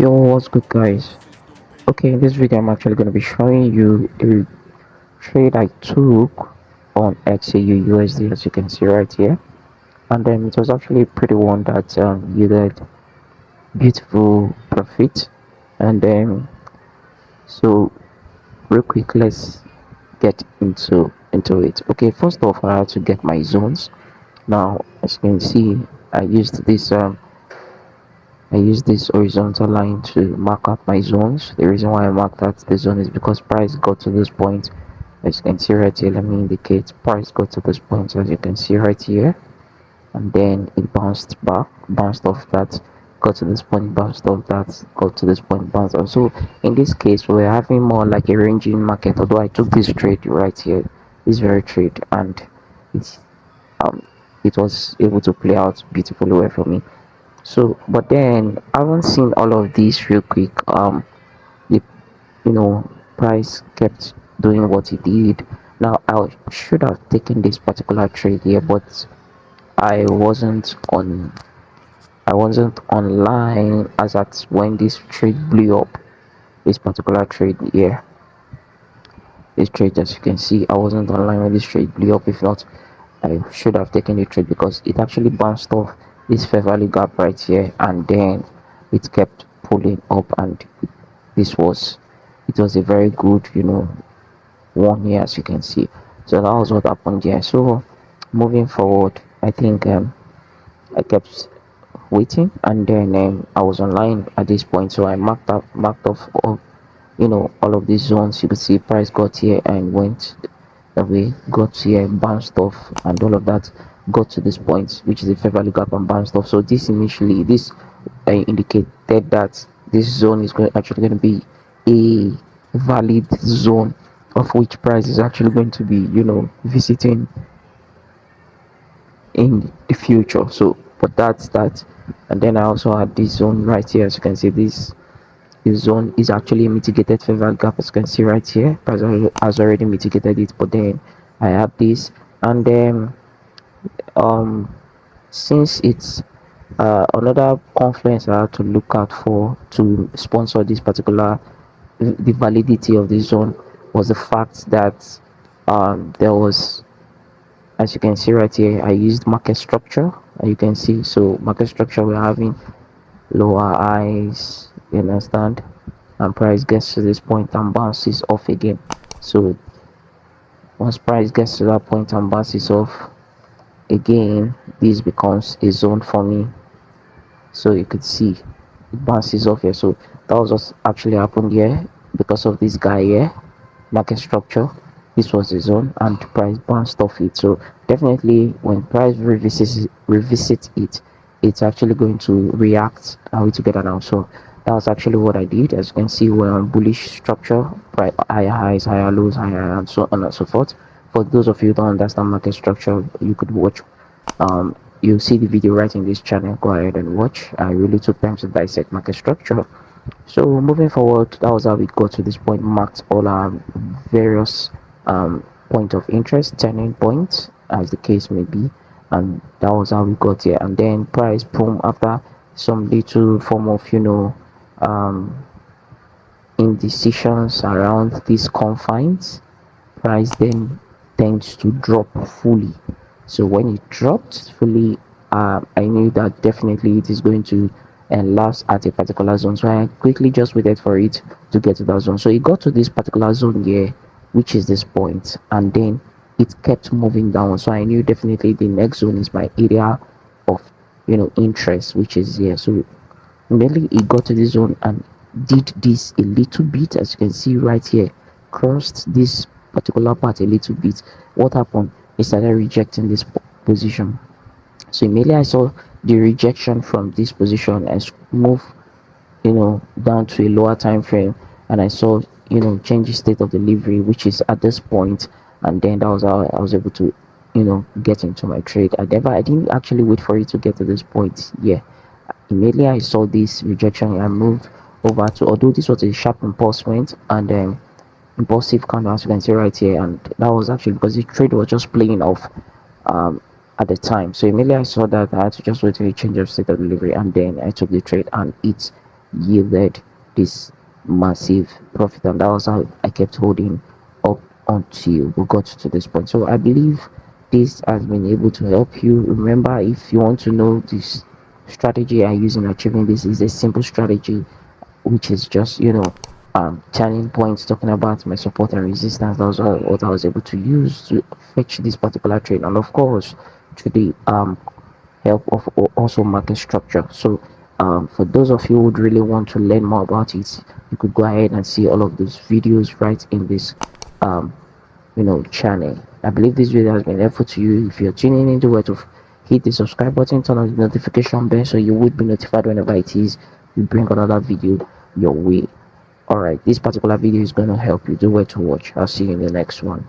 Yo, what's good, guys? Okay, in this video, I'm actually going to be showing you a trade I took on XAU USD, as you can see right here. And then it was actually a pretty one that yielded beautiful profit. And then, so real quick, let's get into it. Okay, first off, I had to get my zones. Now, as you can see, I used this um I use this horizontal line to mark out my zones. The reason why I marked out the zone is because price got to this point. As you can see right here, let me indicate price got to this point, as you can see right here, and then it bounced back, bounced off that, got to this point, bounced off that, got to this point, bounced off. So in this case, we're having more like a ranging market, although I took this trade right here, this very trade, and it's um it was able to play out beautifully well for me. So, but then I haven't seen all of these real quick. The you know price kept doing what it did. Now I should have taken this particular trade here, but I wasn't on. I wasn't online as at when this trade blew up. This particular trade here, this trade, as you can see, I wasn't online when this trade blew up. If not, I should have taken the trade because it actually bounced off this fair value gap right here, and then it kept pulling up, and this was it was a very good one here, as you can see. So that was what happened here. So moving forward, I think I kept waiting, and then I was online at this point, so I marked off all of these zones. You could see price got here and went away, got here, bounced off, and all of that, got to this point, which is a fair value gap, and bounced off. So this indicated that this zone is actually going to be a valid zone of which price is actually going to be visiting in the future. So but that's that. And then I also had this zone right here, as you can see. This zone is actually a mitigated fair value gap, as you can see right here. Price has already mitigated it, but then I have this. And then um since it's another confluence I had to look out for to sponsor this particular, the validity of this zone, was the fact that there was, as you can see right here, I used market structure. You can see, so market structure, we're having lower highs, you understand, and price gets to this point and bounces off again. So once price gets to that point and bounces off again, this becomes a zone for me. So you could see it bounces off here. So that was what actually happened here because of this guy here, market structure. This was the zone, and price bounced off it. So definitely when price revisits it, it's actually going to react. Are we together now? So that was actually what I did. As you can see, we're on bullish structure, price higher highs, higher lows, higher, and so on and so forth. For those of you who don't understand market structure, you could watch, you see the video right in this channel. Go ahead and watch. I really took time to dissect market structure. So moving forward, that was how we got to this point, marked all our various point of interest, turning points, as the case may be, and that was how we got here. And then price boom, after some little form of um indecisions around these confines, price then tends to drop fully. So when it dropped fully, I knew that definitely it is going to last at a particular zone. So I quickly just waited for it to get to that zone. So it got to this particular zone here, which is this point, and then it kept moving down. So I knew definitely the next zone is my area of interest, which is here. So immediately it got to this zone and did this a little bit, as you can see right here, crossed this particular part a little bit. What happened? It started rejecting this position. So immediately I saw the rejection from this position and move down to a lower time frame, and I saw change the state of delivery, which is at this point, and then that was how I was able to get into my trade. I didn't actually wait for it to get to this point. Yeah, immediately I saw this rejection, I moved over to, although this was a sharp impulsement and impulsive candle, as you can see right here, and that was actually because the trade was just playing off um at the time. So immediately I saw that, I had to just wait till a change of state of delivery, and then I took the trade, and it yielded this massive profit, and that was how I kept holding up until we got to this point. So I believe this has been able to help you. Remember, if you want to know this strategy I use in achieving this, is a simple strategy, which is just turning points, talking about my support and resistance. That was all what I was able to use to fetch this particular trade, and of course to the help of also market structure. So for those of you who would really want to learn more about it, you could go ahead and see all of those videos right in this um, channel. I believe this video has been helpful to you. If you're tuning in, do to hit the subscribe button, turn on the notification bell so you would be notified whenever it is we bring another video your way. Alright, this particular video is going to help you. Do to watch. I'll see you in the next one.